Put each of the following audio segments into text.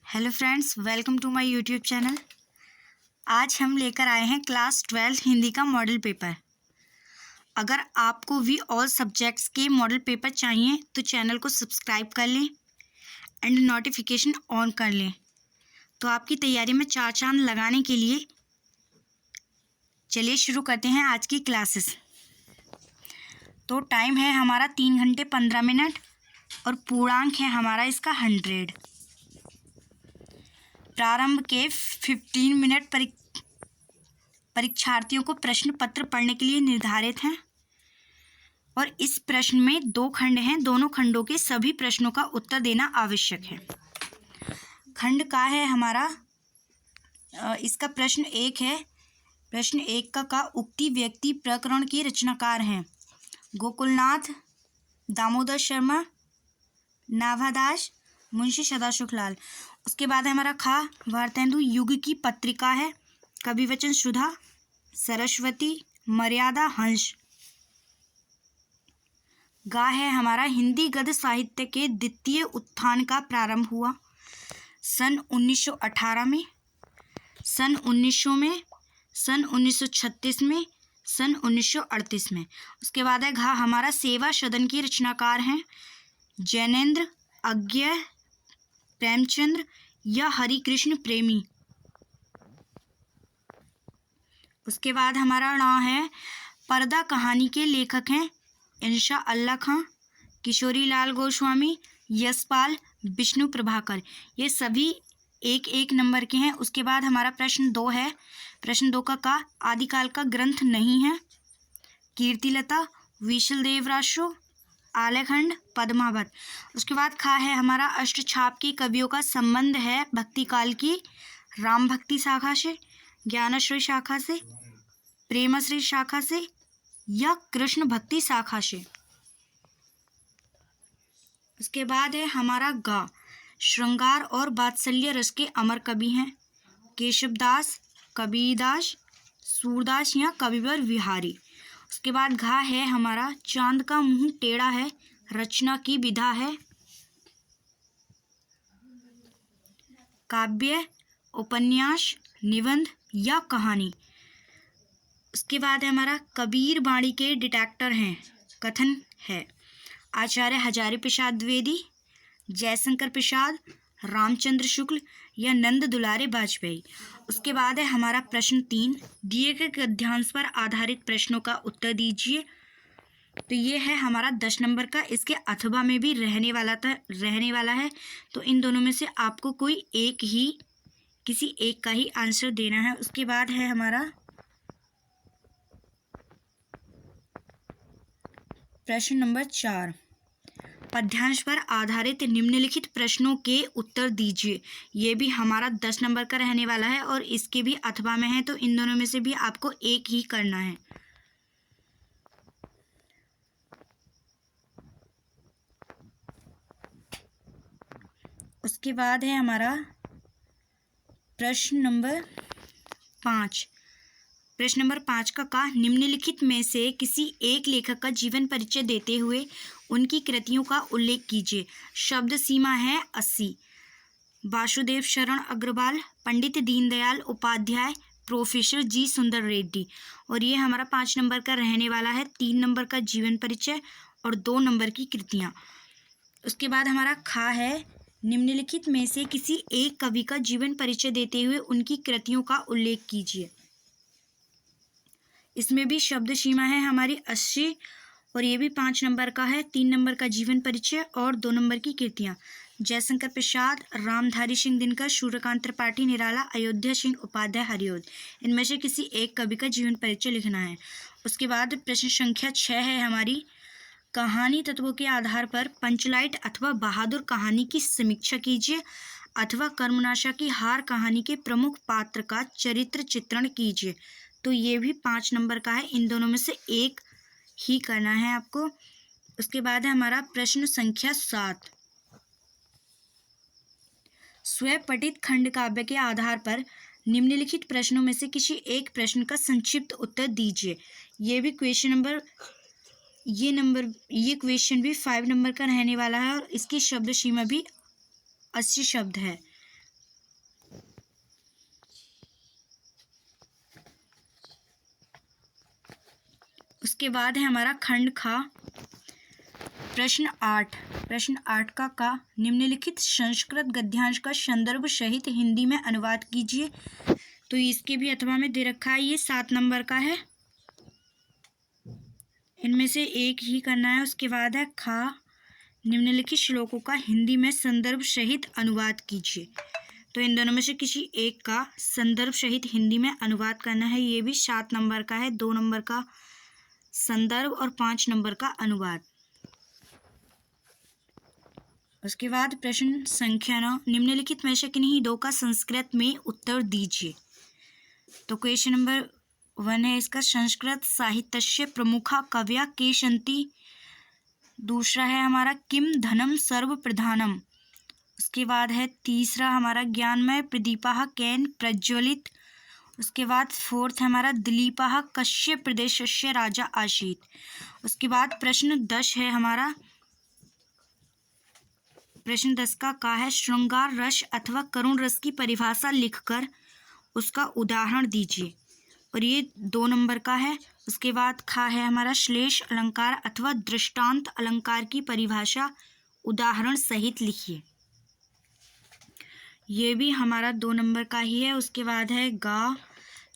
Hello friends, welcome to my YouTube channel. आज हम लेकर आए हैं क्लास 12 हिंदी का मॉडल पेपर। अगर आपको भी ऑल सब्जेक्ट्स के मॉडल पेपर चाहिए तो चैनल को सब्सक्राइब कर लें एंड नोटिफिकेशन ऑन कर लें, तो आपकी तैयारी में चार चांद लगाने के लिए चलिए शुरू करते हैं आज की क्लासेस। तो टाइम है हमारा 3 घंटे 15 मिनट और पूर्णांक है हमारा इसका 100। प्रारंभ के 15 मिनट परीक्षार्थियों को प्रश्न पत्र पढ़ने के लिए निर्धारित हैं और इस प्रश्न में 2 खंड हैं। दोनों खंडों के सभी प्रश्नों का उत्तर देना आवश्यक है। खंड का है हमारा इसका प्रश्न 1 है। प्रश्न 1 का उक्ति व्यक्ति प्रकरण के रचनाकार हैं गोकुलनाथ, दामोदर शर्मा, नाभादास, मुंशी सदाशिवलाल। उसके बाद है हमारा खा भारतेंदु युग की पत्रिका है कविवचन सुधा, सरस्वती, मर्यादा, हंस। गा है हमारा हिंदी गद्य साहित्य के द्वितीय उत्थान का प्रारंभ हुआ सन 1918 में, सन 1900 में, सन 1936 में, सन 1938 में। उसके बाद है घा हमारा सेवा सदन के रचनाकार हैं जैनेन्द्र, अज्ञे, प्रेमचंद्र या हरिकृष्ण प्रेमी। उसके बाद हमारा णा है पर्दा कहानी के लेखक हैं इंशा अल्लाह खां, किशोरी लाल गोस्वामी, यशपाल, विष्णु प्रभाकर। ये सभी 1-1 नंबर के हैं। उसके बाद हमारा प्रश्न 2 है। प्रश्न 2 का आदिकाल का ग्रंथ नहीं है कीर्तिलता, विशलदेव रासो, आलेखंड, पद्मावत। उसके बाद खा है हमारा अष्टछाप के कवियों का संबंध है भक्ति काल की राम भक्ति शाखा से, ज्ञानश्री शाखा से, प्रेमश्री शाखा से या कृष्ण भक्ति शाखा से। उसके बाद है हमारा गा श्रृंगार और वात्सल्य रस के अमर कवि हैं केशवदास, कबीरदास, सूरदास या कविवर विहारी। उसके बाद घा है हमारा चांद का मुंह टेढ़ा है रचना की विधा है काव्य, उपन्यास, निबंध या कहानी। उसके बाद है हमारा कबीर बाणी के डिटेक्टर हैं कथन है आचार्य हजारी प्रसाद द्विवेदी, जयशंकर प्रसाद, रामचंद्र शुक्ल या नंद दुलारे वाजपेयी। उसके बाद है हमारा प्रश्न 3 दिए गए गद्यांश पर आधारित प्रश्नों का उत्तर दीजिए। तो ये है हमारा 10 नंबर का। इसके अथवा में भी रहने वाला है। तो इन दोनों में से आपको किसी एक का ही आंसर देना है। उसके बाद है हमारा प्रश्न नंबर 4 पद्यांश पर आधारित निम्नलिखित प्रश्नों के उत्तर दीजिए। ये भी हमारा 10 नंबर का रहने वाला है और इसके भी अथवा में है। तो इन दोनों में से भी आपको एक ही करना है। उसके बाद है हमारा प्रश्न नंबर 5। प्रश्न नंबर 5 का निम्नलिखित में से किसी एक लेखक का जीवन परिचय देते हुए उनकी कृतियों का उल्लेख कीजिए। शब्द सीमा है 80। वासुदेव शरण अग्रवाल, पंडित दीनदयाल उपाध्याय, प्रोफेसर जी सुंदर रेड्डी। और ये हमारा 5 नंबर का रहने वाला है। 3 नंबर का जीवन परिचय और 2 नंबर की कृतियाँ। उसके बाद हमारा खा है निम्नलिखित में से किसी एक कवि का जीवन परिचय देते हुए उनकी कृतियों का उल्लेख कीजिए। इसमें भी शब्द सीमा है हमारी 80 और ये भी 5 नंबर का है। 3 नंबर का जीवन परिचय और 2 नंबर की कृतियाँ। जयशंकर प्रसाद, रामधारी सिंह दिनकर, सूर्यकांत त्रिपाठी निराला, अयोध्या सिंह उपाध्याय, हरिओद। इनमें से किसी एक कवि का जीवन परिचय लिखना है। उसके बाद प्रश्न संख्या 6 है हमारी कहानी तत्वों के आधार पर पंचलाइट अथवा बहादुर कहानी की समीक्षा कीजिए अथवा कर्मनाशा की हार कहानी के प्रमुख पात्र का चरित्र चित्रण कीजिए। तो ये भी 5 नंबर का है। इन दोनों में से एक ही करना है आपको। उसके बाद है हमारा प्रश्न संख्या 7 स्वपठित खंड काव्य के आधार पर निम्नलिखित प्रश्नों में से किसी एक प्रश्न का संक्षिप्त उत्तर दीजिए। ये क्वेश्चन भी 5 नंबर का रहने वाला है और इसकी शब्द सीमा भी 80 शब्द है। उसके बाद है हमारा खंड खा प्रश्न 8 का निम्नलिखित संस्कृत गद्यांश का संदर्भ सहित हिंदी में अनुवाद कीजिए। तो इसके भी अथवा में दे रखा है, ये 7 नंबर का है, इनमें से एक ही करना है। उसके बाद है खा निम्नलिखित श्लोकों का हिंदी में संदर्भ सहित अनुवाद कीजिए। तो इन दोनों में से किसी एक का संदर्भ सहित हिंदी में अनुवाद करना है। ये भी 7 नंबर का है, 2 नंबर का संदर्भ और 5 नंबर का अनुवाद। उसके बाद प्रश्न संख्या 9, निम्नलिखित में से किन्हीं दो का संस्कृत में उत्तर दीजिए। तो क्वेश्चन नंबर 1 है इसका, संस्कृत साहित्यस्य प्रमुखा कवया के सन्ति। दूसरा है हमारा किम धनम सर्व प्रधानम। उसके बाद है तीसरा हमारा ज्ञानमय प्रदीपा कैन प्रज्वलित। उसके बाद 4th है हमारा दिलीपा कस्य प्रदेशस्य राजा आसीत। उसके बाद प्रश्न 10 है हमारा, प्रश्न 10 का है श्रृंगार रस अथवा करुण रस की परिभाषा लिखकर उसका उदाहरण दीजिए। और ये 2 नंबर का है। उसके बाद खा है हमारा श्लेष अलंकार अथवा दृष्टांत अलंकार की परिभाषा उदाहरण सहित लिखिए। ये भी हमारा 2 नंबर का ही है। उसके बाद है गा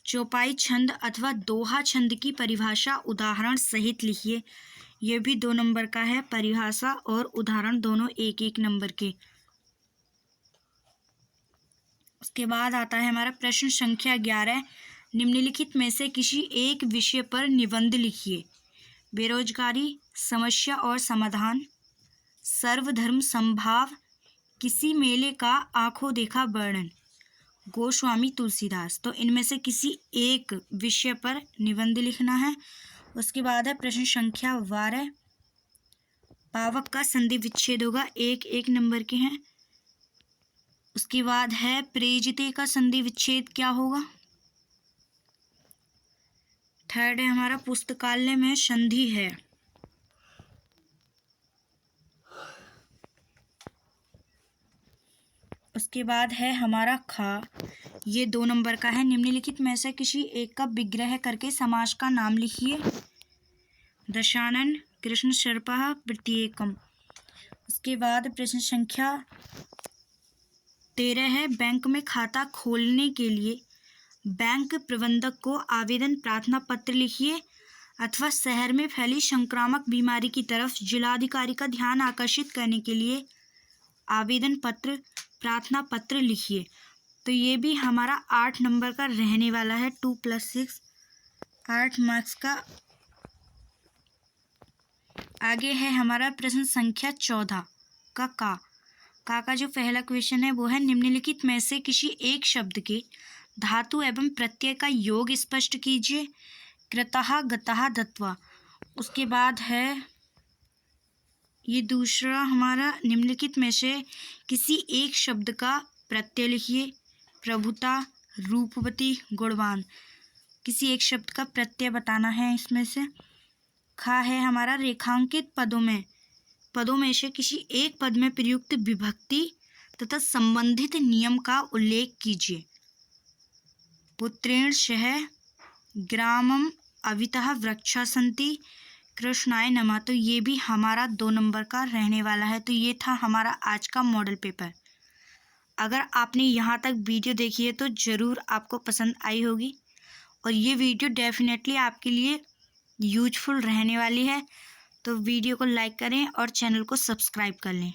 चौपाई छंद अथवा दोहा छंद की परिभाषा उदाहरण सहित लिखिए। ये भी 2 नंबर का है, परिभाषा और उदाहरण दोनों 1-1 नंबर के। उसके बाद आता है हमारा प्रश्न संख्या 11, निम्नलिखित में से किसी एक विषय पर निबंध लिखिए। बेरोजगारी समस्या और समाधान, सर्वधर्म संभाव, किसी मेले का आंखों देखा वर्णन, गोस्वामी तुलसीदास। तो इनमें से किसी एक विषय पर निबंध लिखना है। उसके बाद है प्रश्न संख्या 12, पावक का संधि विच्छेद होगा, 1-1 नंबर के हैं। उसके बाद है प्रेजिते का संधि विच्छेद क्या होगा। 3rd है हमारा पुस्तकालय में संधि है। उसके बाद है हमारा खा, ये 2 नंबर का है, निम्नलिखित में से किसी एक का विग्रह करके समास का नाम लिखिए। दशानन कृष्ण शर्पा प्रत्येकम। उसके बाद प्रश्न संख्या 13 है, बैंक में खाता खोलने के लिए बैंक प्रबंधक को आवेदन प्रार्थना पत्र लिखिए अथवा शहर में फैली संक्रामक बीमारी की तरफ जिलाधिकारी का ध्यान आकर्षित करने के लिए आवेदन पत्र प्रार्थना पत्र लिखिए। तो ये भी हमारा 8 नंबर का रहने वाला है, 2 + 6 8 मार्क्स का। आगे है हमारा प्रश्न संख्या 14 का जो पहला क्वेश्चन है वो है, निम्नलिखित में से किसी एक शब्द के धातु एवं प्रत्यय का योग स्पष्ट कीजिए। कृतः गतः दत्वा। उसके बाद है ये दूसरा हमारा, निम्नलिखित में से किसी एक शब्द का प्रत्यय लिखिए। प्रभुता, रूपवती, गुणवान। किसी एक शब्द का प्रत्यय बताना है इसमें से। खा है हमारा, रेखांकित पदों में से किसी एक पद में प्रयुक्त विभक्ति तथा संबंधित नियम का उल्लेख कीजिए। पुत्रेण सह ग्रामम अवितः वृक्षा सन्ति कृष्णाय नमः। तो ये भी हमारा 2 नंबर का रहने वाला है। तो ये था हमारा आज का मॉडल पेपर। अगर आपने यहाँ तक वीडियो देखी है तो ज़रूर आपको पसंद आई होगी और ये वीडियो डेफिनेटली आपके लिए यूजफुल रहने वाली है। तो वीडियो को लाइक करें और चैनल को सब्सक्राइब कर लें।